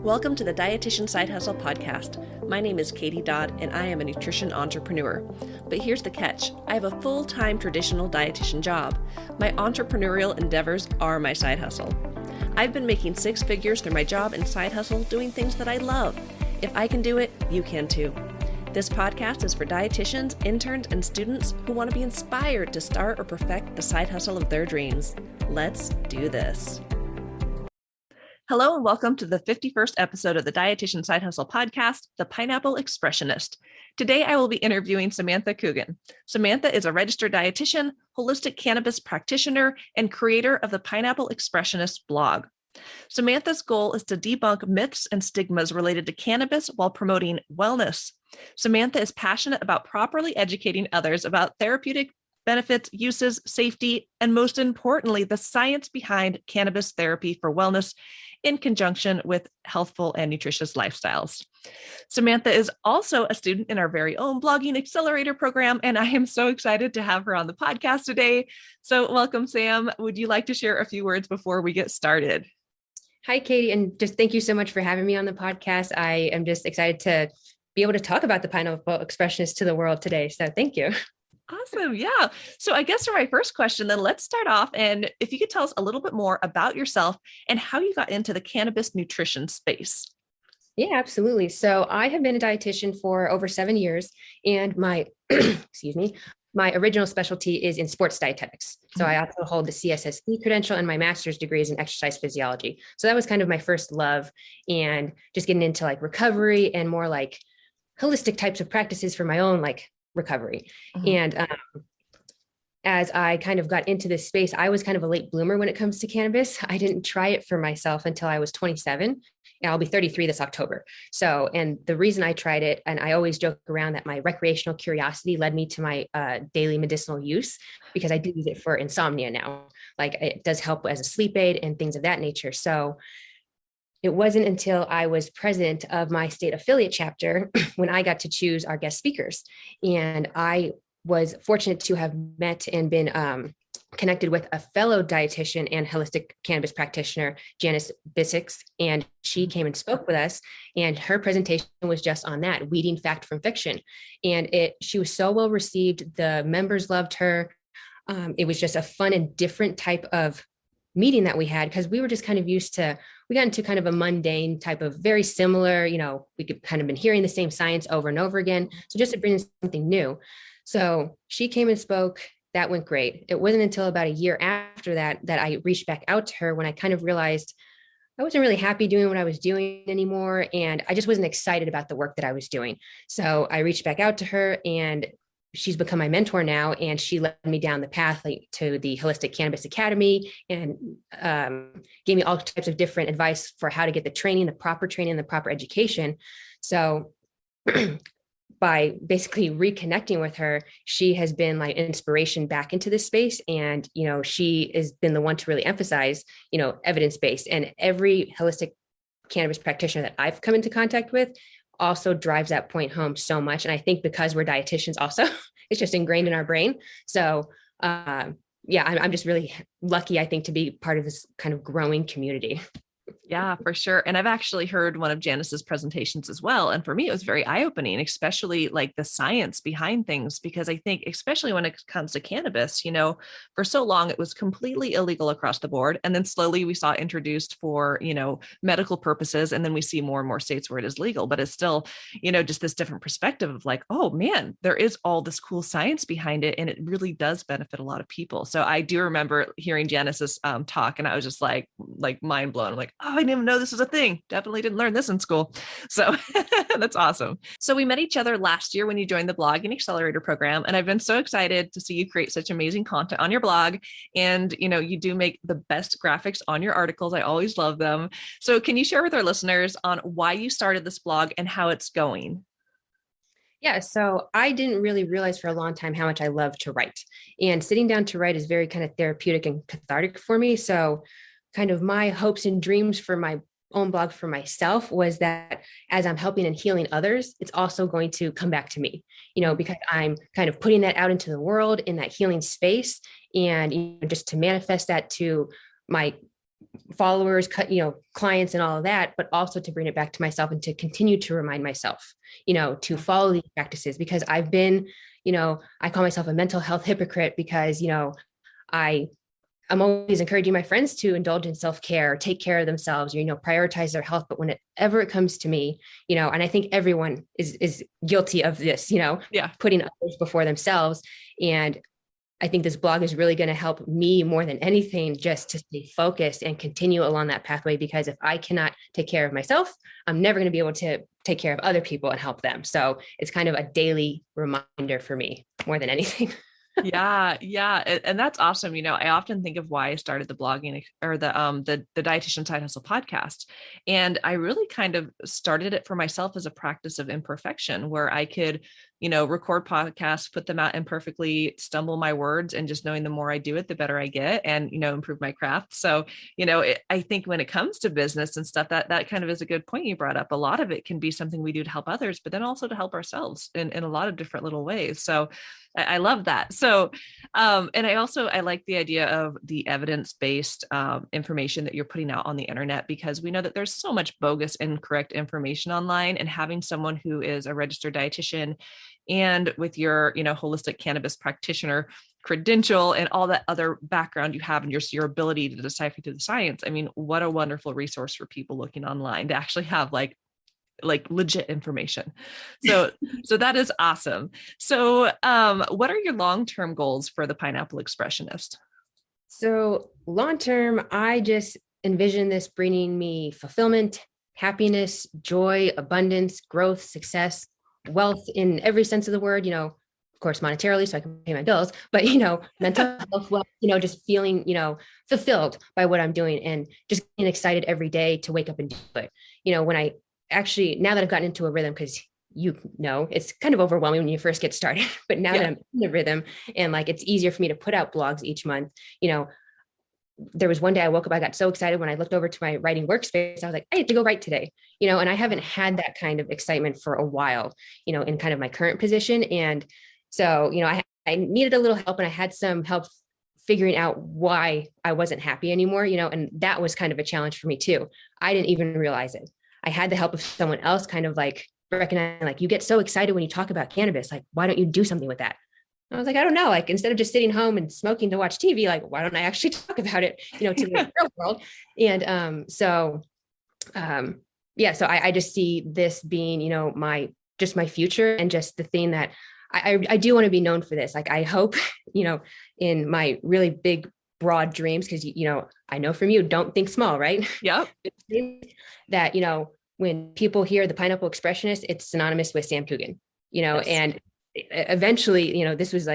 Welcome to the Dietitian Side Hustle podcast. My name is Katie Dodd, and I am a nutrition entrepreneur. But here's the catch. I have a full-time traditional dietitian job. My entrepreneurial endeavors are my side hustle. I've been making six figures through my job and side hustle doing things that I love. If I can do it, you can too. This podcast is for dietitians, interns, and students who want to be inspired to start or perfect the side hustle of their dreams. Let's do this. Hello and welcome to the 51st episode of the Dietitian Side Hustle podcast, The Pineapple Expressionist. Today I will be interviewing Samantha Coogan. Samantha is a registered dietitian, holistic cannabis practitioner, and creator of the Pineapple Expressionist blog. Samantha's goal is to debunk myths and stigmas related to cannabis while promoting wellness. Samantha is passionate about properly educating others about therapeutic benefits, uses, safety, and most importantly, the science behind cannabis therapy for wellness in conjunction with healthful and nutritious lifestyles. Samantha is also a student in our very own Blogging Accelerator Program, and I am so excited to have her on the podcast today. So welcome, Sam. Would you like to share a few words before we get started? Hi, Katie, and just thank you so much for having me on the podcast. I am just excited to be able to talk about the Pineapple Expressionist to the world today. So thank you. Awesome. Yeah. So I guess for my first question, then let's start off. And if you could tell us a little bit more about yourself and how you got into the cannabis nutrition space. Yeah, absolutely. So I have been a dietitian for over 7 years, and my, my original specialty is in sports dietetics. So I also hold the CSSE credential, and my master's degree is in exercise physiology. So that was kind of my first love, and just getting into like recovery and more like holistic types of practices for my own like recovery. And as I kind of got into this space, I was kind of a late bloomer when it comes to cannabis. I didn't try it for myself until I was 27, and I'll be 33 this October. So, and the reason I tried it, and I always joke around that my recreational curiosity led me to my daily medicinal use, because I do use it for insomnia now. Like it does help as a sleep aid and things of that nature. So it wasn't until I was president of my state affiliate chapter when I got to choose our guest speakers. And I was fortunate to have met and been connected with a fellow dietitian and holistic cannabis practitioner, Janice Bissix, and she came and spoke with us. And her presentation was just on that, weeding fact from fiction. And she was so well received. The members loved her. It was just a fun and different type of meeting that we had, because we were just kind of used to, we got into kind of a mundane type of very similar, we could kind of been hearing the same science over and over again. So just to bring in something new. So she came and spoke. That went great. It wasn't until about a year after that I reached back out to her when I kind of realized I wasn't really happy doing what I was doing anymore. And I just wasn't excited about the work that I was doing. So I reached back out to her, and she's become my mentor now, and she led me down the path to the Holistic Cannabis Academy, and gave me all types of different advice for how to get the proper training, the proper education. So by basically reconnecting with her, she has been like inspiration back into this space. And, she has been the one to really emphasize, evidence-based, and every holistic cannabis practitioner that I've come into contact with also drives that point home so much. And I think because we're dietitians also, it's just ingrained in our brain. So I'm just really lucky, I think, to be part of this kind of growing community. Yeah, for sure. And I've actually heard one of Janice's presentations as well. And for me, it was very eye-opening, especially like the science behind things, because I think, especially when it comes to cannabis, for so long, it was completely illegal across the board. And then slowly we saw it introduced for, medical purposes. And then we see more and more states where it is legal, but it's still, just this different perspective of like, oh man, there is all this cool science behind it. And it really does benefit a lot of people. So I do remember hearing Janice's talk, and I was just like mind blown. I'm like, oh, I didn't even know this was a thing. Definitely didn't learn this in school. So that's awesome. So we met each other last year when you joined the Blogging Accelerator Program. And I've been so excited to see you create such amazing content on your blog. And, you do make the best graphics on your articles. I always love them. So can you share with our listeners on why you started this blog and how it's going? Yeah, so I didn't really realize for a long time how much I love to write. And sitting down to write is very kind of therapeutic and cathartic for me. So kind of my hopes and dreams for my own blog for myself was that as I'm helping and healing others, it's also going to come back to me, because I'm kind of putting that out into the world in that healing space, and just to manifest that to my followers, clients and all of that, but also to bring it back to myself and to continue to remind myself, to follow these practices, because I've been, I call myself a mental health hypocrite because, I'm always encouraging my friends to indulge in self-care, take care of themselves, prioritize their health. But whenever it comes to me, and I think everyone is guilty of this, putting others before themselves. And I think this blog is really going to help me more than anything, just to stay focused and continue along that pathway. Because if I cannot take care of myself, I'm never going to be able to take care of other people and help them. So it's kind of a daily reminder for me more than anything. Yeah. And that's awesome. I often think of why I started the blogging or the Dietitian Side Hustle podcast. And I really kind of started it for myself as a practice of imperfection, where I could, record podcasts, put them out imperfectly, stumble my words, and just knowing the more I do it, the better I get, and, improve my craft. So, I think when it comes to business and stuff, that kind of is a good point you brought up. A lot of it can be something we do to help others, but then also to help ourselves in a lot of different little ways. So I love that. So, and I like the idea of the evidence-based information that you're putting out on the internet, because we know that there's so much bogus, incorrect information online, and having someone who is a registered dietitian and with your, holistic cannabis practitioner credential and all that other background you have and your ability to decipher through the science. I mean, what a wonderful resource for people looking online to actually have like legit information. So that is awesome. So what are your long-term goals for the Pineapple Expressionist? So long-term, I just envision this bringing me fulfillment, happiness, joy, abundance, growth, success, wealth in every sense of the word, of course, monetarily, so I can pay my bills, but, mental health, wealth, just feeling, fulfilled by what I'm doing, and just getting excited every day to wake up and do it. When I actually, now that I've gotten into a rhythm, because it's kind of overwhelming when you first get started, but now that I'm in the rhythm and like, it's easier for me to put out blogs each month. There was one day I woke up, I got so excited when I looked over to my writing workspace. I was like, I have to go write today, and I haven't had that kind of excitement for a while, in kind of my current position. And so, I needed a little help, and I had some help figuring out why I wasn't happy anymore, and that was kind of a challenge for me too. I didn't even realize it. I had the help of someone else kind of like recognizing, like, you get so excited when you talk about cannabis, like, why don't you do something with that? I was like, I don't know, like, instead of just sitting home and smoking to watch TV, like, why don't I actually talk about it, to the real world? And so I just see this being, my future, and just the thing that I do want to be known for this. Like, I hope, in my really big, broad dreams, because, I know from you, don't think small, right? Yep. That, when people hear the Pineapple Expressionist, it's synonymous with Sam Coogan, Yes. And eventually, this is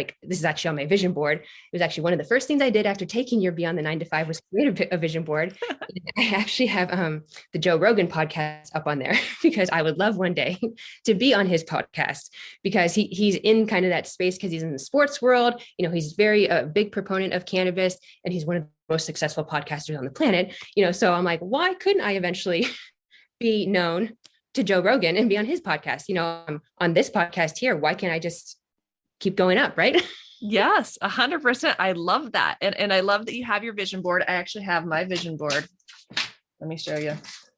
actually on my vision board. It was actually one of the first things I did after taking your Beyond the 9 to 5 was create a vision board. I actually have the Joe Rogan podcast up on there, because I would love one day to be on his podcast, because he's in kind of that space, because he's in the sports world. He's very a big proponent of cannabis, and he's one of the most successful podcasters on the planet. So I'm like, why couldn't I eventually be known to Joe Rogan and be on his podcast? I'm on this podcast here. Why can't I just keep going up, right? Yes, 100%. I love that. And I love that you have your vision board. I actually have my vision board. Let me show you.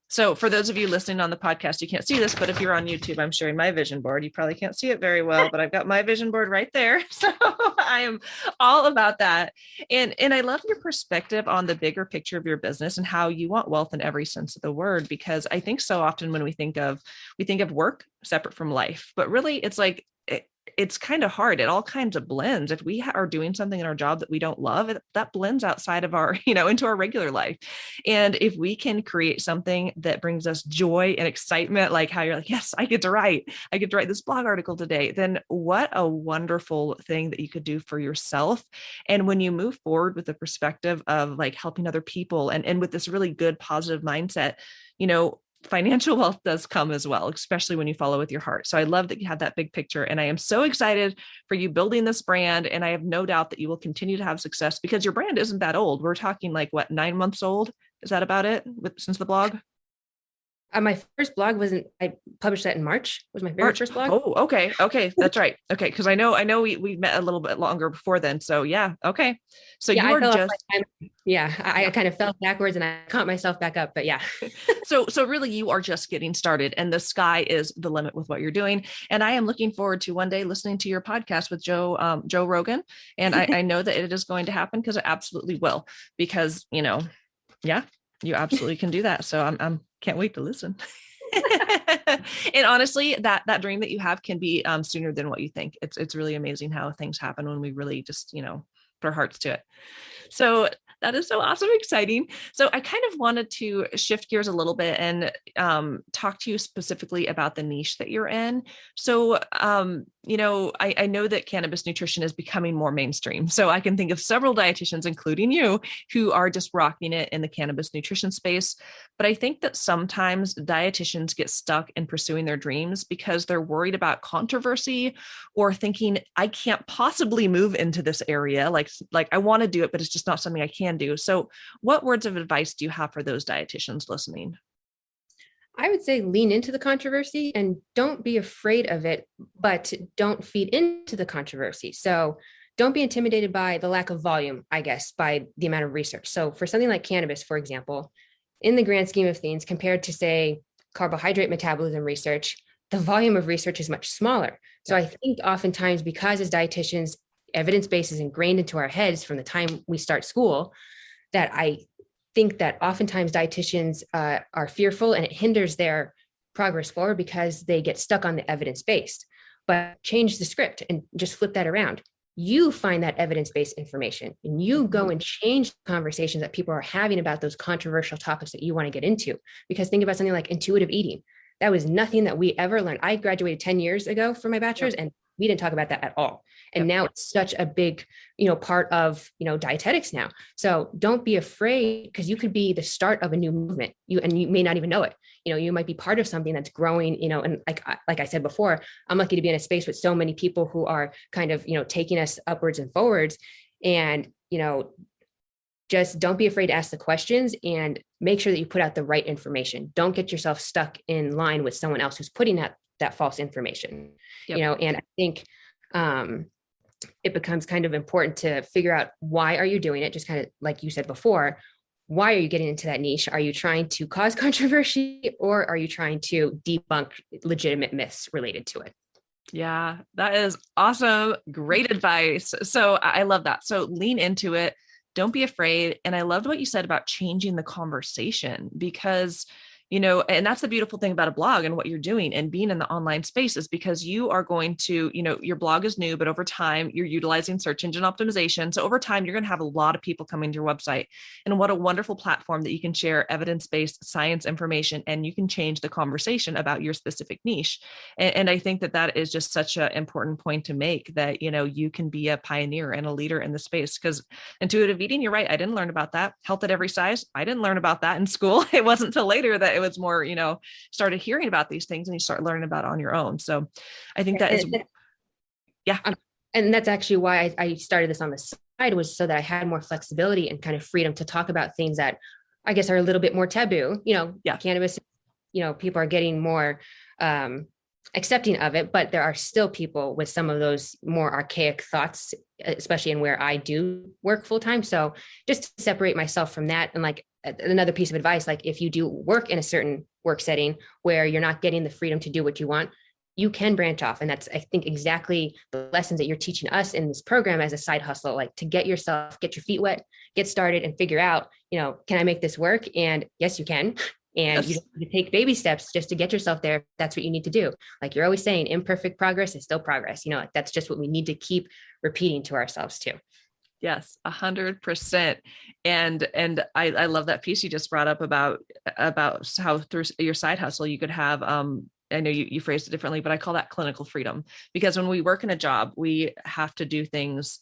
So for those of you listening on the podcast, you can't see this, but if you're on YouTube, I'm sharing my vision board. You probably can't see it very well, but I've got my vision board right there. So I am all about that. And I love your perspective on the bigger picture of your business and how you want wealth in every sense of the word, because I think so often when we think of work separate from life, but really it's like, it's kind of hard. It all kinds of blends. If we are doing something in our job that we don't love, that blends outside of our, into our regular life. And if we can create something that brings us joy and excitement, like how you're like, yes, I get to write this blog article today, then what a wonderful thing that you could do for yourself. And when you move forward with the perspective of like helping other people and with this really good, positive mindset, financial wealth does come as well, especially when you follow with your heart. So I love that you have that big picture, and I am so excited for you building this brand. And I have no doubt that you will continue to have success, because your brand isn't that old. We're talking like 9 months old. Is that about it since the blog? My first blog I published that in March, was my very March. first blog. Oh, okay. Okay. That's right. Okay. Cause I know we met a little bit longer before then. So yeah. Okay. So Yeah, you I are fell off just, my time. Yeah, I yeah. kind of fell backwards and I caught myself back up. But yeah. So really you are just getting started and the sky is the limit with what you're doing. And I am looking forward to one day listening to your podcast with Joe Rogan. And I know that it is going to happen because it absolutely will, because, yeah, you absolutely can do that. So I'm can't wait to listen. And honestly, that dream that you have can be sooner than what you think. It's really amazing how things happen when we really just, put our hearts to it. So that is so awesome, exciting. So I kind of wanted to shift gears a little bit and talk to you specifically about the niche that you're in. So, I know that cannabis nutrition is becoming more mainstream. So I can think of several dietitians, including you, who are just rocking it in the cannabis nutrition space. But I think that sometimes dietitians get stuck in pursuing their dreams because they're worried about controversy or thinking, I can't possibly move into this area. Like I want to do it, but it's just not something I can do. So what words of advice do you have for those dietitians listening? I would say lean into the controversy and don't be afraid of it, but don't feed into the controversy. So don't be intimidated by the lack of volume, I guess, by the amount of research. So for something like cannabis, for example, in the grand scheme of things, compared to, say, carbohydrate metabolism research, the volume of research is much smaller. So I think oftentimes, because as dietitians, evidence base is ingrained into our heads from the time we start school, that I think that oftentimes dietitians are fearful, and it hinders their progress forward because they get stuck on the evidence-based. But change the script and just flip that around. You find that evidence-based information and you go and change conversations that people are having about those controversial topics that you want to get into. Because think about something like intuitive eating. That was nothing that we ever learned. I graduated 10 years ago from my bachelor's, and we didn't talk about that at all. And now it's such a big, part of, dietetics now. So don't be afraid, because you could be the start of a new movement. You may not even know it. You might be part of something that's growing, and like I said before, I'm lucky to be in a space with so many people who are kind of, taking us upwards and forwards. And, just don't be afraid to ask the questions and make sure that you put out the right information. Don't get yourself stuck in line with someone else who's putting out that false information. And I think it becomes kind of important to figure out, why are you doing it? Just kind of like you said before, why are you getting into that niche? Are you trying to cause controversy, or are you trying to debunk legitimate myths related to it? Yeah, that is awesome. Great advice. So I love that. So lean into it. Don't be afraid. And I loved what you said about changing the conversation, because and that's the beautiful thing about a blog and what you're doing and being in the online space, is because you are going to, your blog is new, but over time you're utilizing search engine optimization. So over time, you're going to have a lot of people coming to your website, and what a wonderful platform that you can share evidence-based science information, and you can change the conversation about your specific niche. And I think that is just such an important point to make, that, you can be a pioneer and a leader in the space. Because intuitive eating, you're right, I didn't learn about that. Health at every size, I didn't learn about that in school. It wasn't until later that it was more, started hearing about these things and you start learning about it on your own. So I think that is, yeah. And that's actually why I started this on the side, was so that I had more flexibility and kind of freedom to talk about things that I guess are a little bit more taboo. Cannabis, people are getting more accepting of it, but there are still people with some of those more archaic thoughts, especially in where I do work full time. So just to separate myself from that, and like another piece of advice, like if you do work in a certain work setting where you're not getting the freedom to do what you want, you can branch off. And that's, I think, exactly the lessons that you're teaching us in this program as a side hustle, like to get your feet wet, get started and figure out, can I make this work? And yes, you can. And you take baby steps just to get yourself there. That's what you need to do. Like you're always saying, imperfect progress is still progress. That's just what we need to keep repeating to ourselves too. Yes, 100%. And I love that piece you just brought up about how through your side hustle, you could have, I know you phrased it differently, but I call that clinical freedom, because when we work in a job, we have to do things,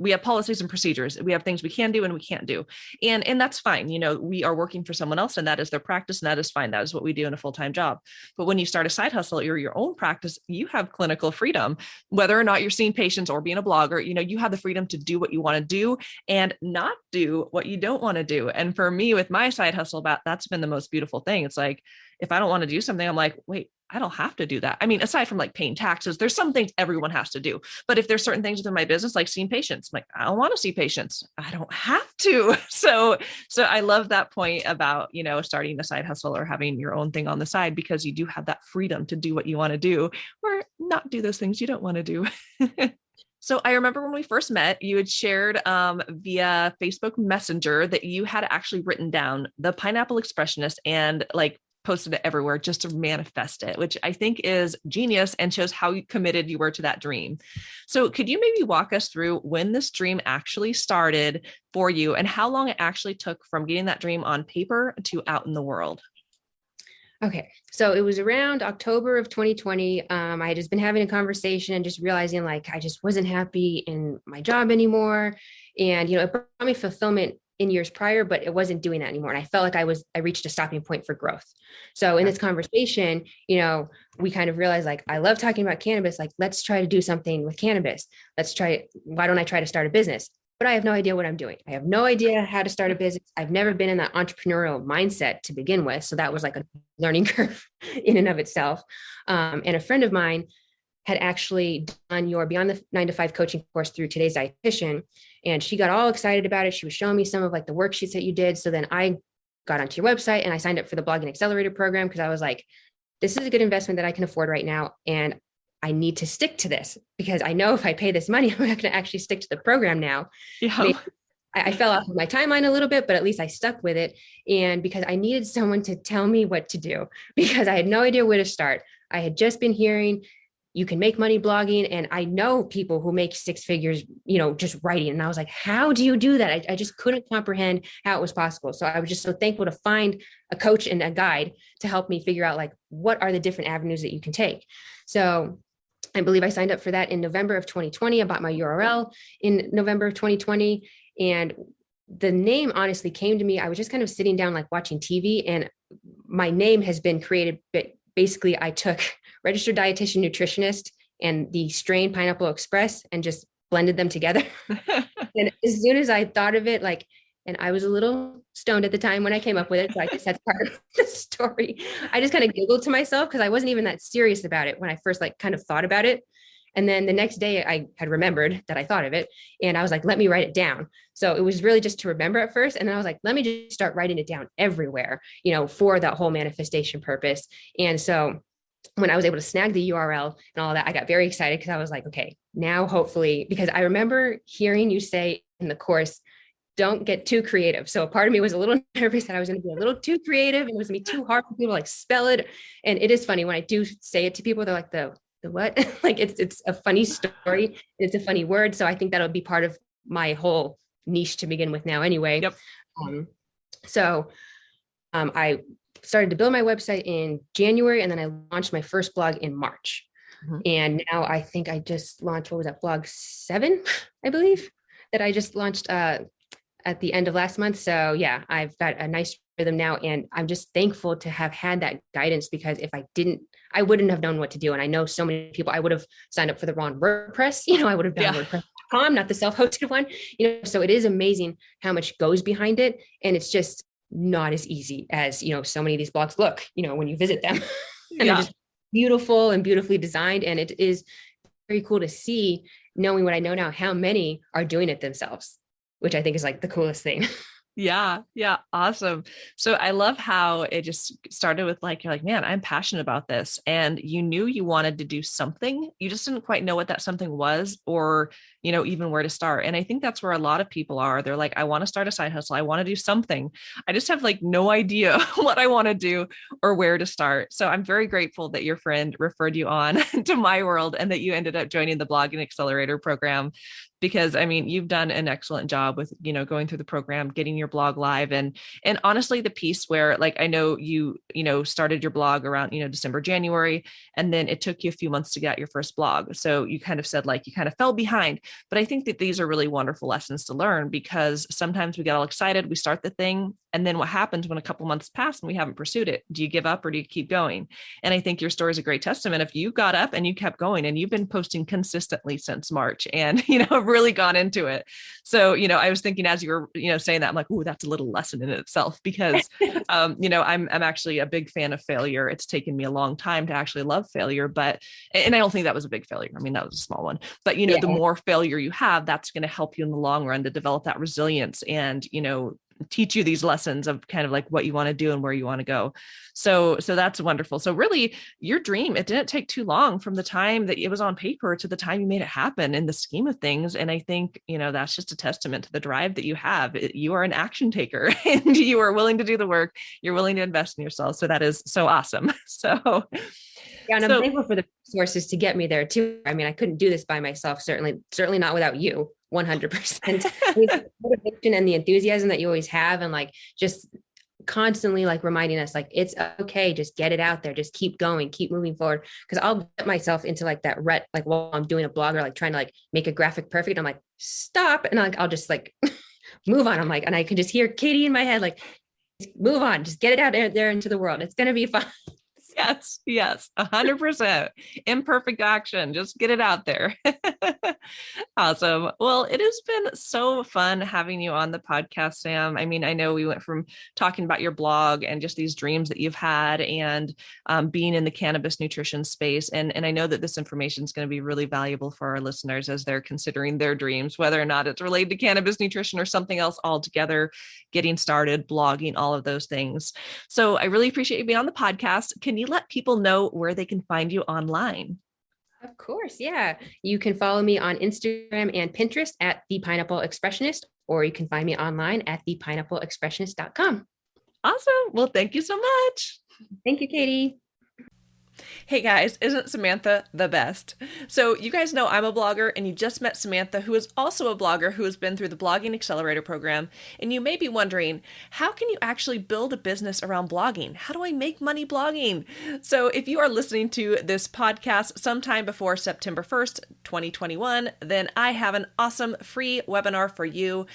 we have policies and procedures. We have things we can do and we can't do. And that's fine. We are working for someone else, and that is their practice, and that is fine. That is what we do in a full-time job. But when you start a side hustle or your own practice, you have clinical freedom, whether or not you're seeing patients or being a blogger. You have the freedom to do what you want to do and not do what you don't want to do. And for me, with my side hustle, that's been the most beautiful thing. It's like, if I don't want to do something, I'm like, wait, I don't have to do that. I mean, aside from like paying taxes, there's some things everyone has to do. But if there's certain things within my business, like seeing patients, I'm like, I don't want to see patients. I don't have to. So I love that point about, starting a side hustle or having your own thing on the side, because you do have that freedom to do what you want to do or not do those things you don't want to do. So I remember when we first met, you had shared via Facebook Messenger that you had actually written down the Pineapple Expressionist and like posted it everywhere just to manifest it, which I think is genius and shows how committed you were to that dream. So could you maybe walk us through when this dream actually started for you and how long it actually took from getting that dream on paper to out in the world? Okay. So it was around October of 2020. I had just been having a conversation and just realizing like, I just wasn't happy in my job anymore. And, it brought me fulfillment in years prior, but it wasn't doing that anymore. And I felt like I reached a stopping point for growth. So in this conversation, we kind of realized like, I love talking about cannabis. Like, let's try to do something with cannabis. Why don't I try to start a business? But I have no idea what I'm doing. I have no idea how to start a business. I've never been in that entrepreneurial mindset to begin with. So that was like a learning curve in and of itself. And a friend of mine had actually done your Beyond the 9-to-5 coaching course through Today's Dietitian. And she got all excited about it. She was showing me some of like the worksheets that you did. So then I got onto your website and I signed up for the Blogging Accelerator Program because I was like, this is a good investment that I can afford right now. And I need to stick to this because I know if I pay this money, I'm not going to actually stick to the program now. Yeah. I fell off of my timeline a little bit, but at least I stuck with it. And because I needed someone to tell me what to do because I had no idea where to start. I had just been hearing you can make money blogging. And I know people who make six figures, just writing. And I was like, how do you do that? I just couldn't comprehend how it was possible. So I was just so thankful to find a coach and a guide to help me figure out like, what are the different avenues that you can take? So I believe I signed up for that in November of 2020. I bought my URL in November of 2020. And the name honestly came to me. I was just kind of sitting down, like watching TV, and my name has been created. But basically, I took Registered Dietitian Nutritionist and the strain Pineapple Express and just blended them together. And as soon as I thought of it, and I was a little stoned at the time when I came up with it. So I guess that's part of the story. I just kind of giggled to myself because I wasn't even that serious about it when I first kind of thought about it. And then the next day I had remembered that I thought of it and I was like, let me write it down. So it was really just to remember at first. And then I was like, let me just start writing it down everywhere, for that whole manifestation purpose. And so when I was able to snag the URL and all that, I got very excited because I was like, okay, now hopefully, because I remember hearing you say in the course, don't get too creative. So a part of me was a little nervous that I was going to be a little too creative and it was going to be too hard for people to spell it. And it is funny when I do say it to people, they're like, the what? It's a funny story. It's a funny word. So I think that'll be part of my whole niche to begin with now anyway. Yep. I started to build my website in January and then I launched my first blog in March. Mm-hmm. And now I think I just launched, what was that, blog 7, I believe, that I just launched at the end of last month. So yeah, I've got a nice rhythm now. And I'm just thankful to have had that guidance because if I didn't, I wouldn't have known what to do. And I know so many people, I would have signed up for the wrong WordPress, I would have done WordPress.com, not the self-hosted one, so it is amazing how much goes behind it. And it's just not as easy as, so many of these blogs look, when you visit them. And they're just beautiful and beautifully designed. And it is very cool to see, knowing what I know now, how many are doing it themselves, which I think is like the coolest thing. Yeah. Awesome. So I love how it just started with you're like, man, I'm passionate about this. And you knew you wanted to do something. You just didn't quite know what that something was or, even where to start. And I think that's where a lot of people are. They're like, I want to start a side hustle. I want to do something. I just have no idea what I want to do or where to start. So I'm very grateful that your friend referred you on to my world and that you ended up joining the Blogging Accelerator Program. Because you've done an excellent job with, going through the program, getting your blog live and honestly, the piece where I know you started your blog around, December, January, and then it took you a few months to get your first blog. So you kind of said you kind of fell behind, but I think that these are really wonderful lessons to learn because sometimes we get all excited, we start the thing And then what happens when a couple months pass and we haven't pursued it? Do you give up or do you keep going? And I think your story is a great testament. If you got up and you kept going and you've been posting consistently since March and, really gone into it. So, I was thinking as you were, saying that, I'm like, oh, that's a little lesson in itself because, I'm actually a big fan of failure. It's taken me a long time to actually love failure, and I don't think that was a big failure. I mean, that was a small one, but the more failure you have, that's going to help you in the long run to develop that resilience and, teach you these lessons of kind of like what you want to do and where you want to go. So that's wonderful. So really your dream, it didn't take too long from the time that it was on paper to the time you made it happen in the scheme of things. And I think, that's just a testament to the drive that you have. You are an action taker and you are willing to do the work. You're willing to invest in yourself. So that is so awesome. So yeah, and I'm thankful for the resources to get me there too. I mean, I couldn't do this by myself. Certainly not without you. 100%. The motivation and the enthusiasm that you always have, and like just constantly like reminding us, like, it's okay, just get it out there, just keep going, keep moving forward. Because I'll get myself into like that rut, like while I'm doing a blog or like trying to like make a graphic perfect, I'm like, stop, and like I'll just like move on. I'm like, and I can just hear Katie in my head, like, move on, just get it out there into the world. It's gonna be fun. Yes, 100%. Imperfect action. Just get it out there. Awesome. Well, it has been so fun having you on the podcast, Sam. I mean, I know we went from talking about your blog and just these dreams that you've had and being in the cannabis nutrition space. And I know that this information is going to be really valuable for our listeners as they're considering their dreams, whether or not it's related to cannabis nutrition or something else altogether, getting started, blogging, all of those things. So I really appreciate you being on the podcast. Can you let people know where they can find you online? Of course. Yeah. You can follow me on Instagram and Pinterest at the Pineapple Expressionist, or you can find me online at thepineappleexpressionist.com. Awesome. Well, thank you so much. Thank you, Katie. Hey guys, isn't Samantha the best? So you guys know I'm a blogger, and you just met Samantha, who is also a blogger who has been through the Blogging Accelerator Program. And you may be wondering, how can you actually build a business around blogging? How do I make money blogging? So if you are listening to this podcast sometime before September 1st, 2021, then I have an awesome free webinar for you.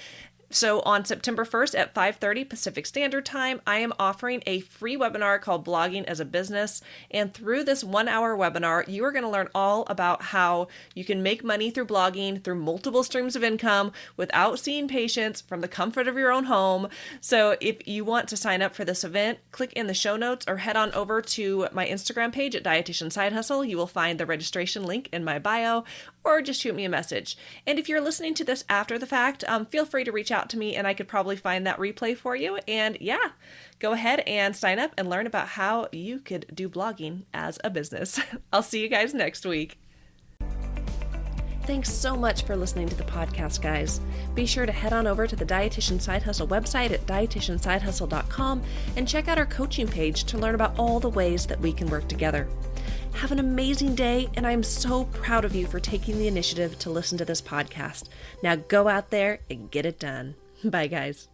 So on September 1st at 5:30 Pacific Standard Time, I am offering a free webinar called Blogging as a Business. And through this 1-hour webinar, you are going to learn all about how you can make money through blogging through multiple streams of income without seeing patients from the comfort of your own home. So if you want to sign up for this event, click in the show notes or head on over to my Instagram page at Dietitian Side Hustle. You will find the registration link in my bio, or just shoot me a message. And if you're listening to this after the fact, feel free to reach out to me and I could probably find that replay for you. And yeah, go ahead and sign up and learn about how you could do blogging as a business. I'll see you guys next week. Thanks so much for listening to the podcast, guys. Be sure to head on over to the Dietitian Side Hustle website at dietitiansidehustle.com and check out our coaching page to learn about all the ways that we can work together. Have an amazing day, and I'm so proud of you for taking the initiative to listen to this podcast. Now go out there and get it done. Bye, guys.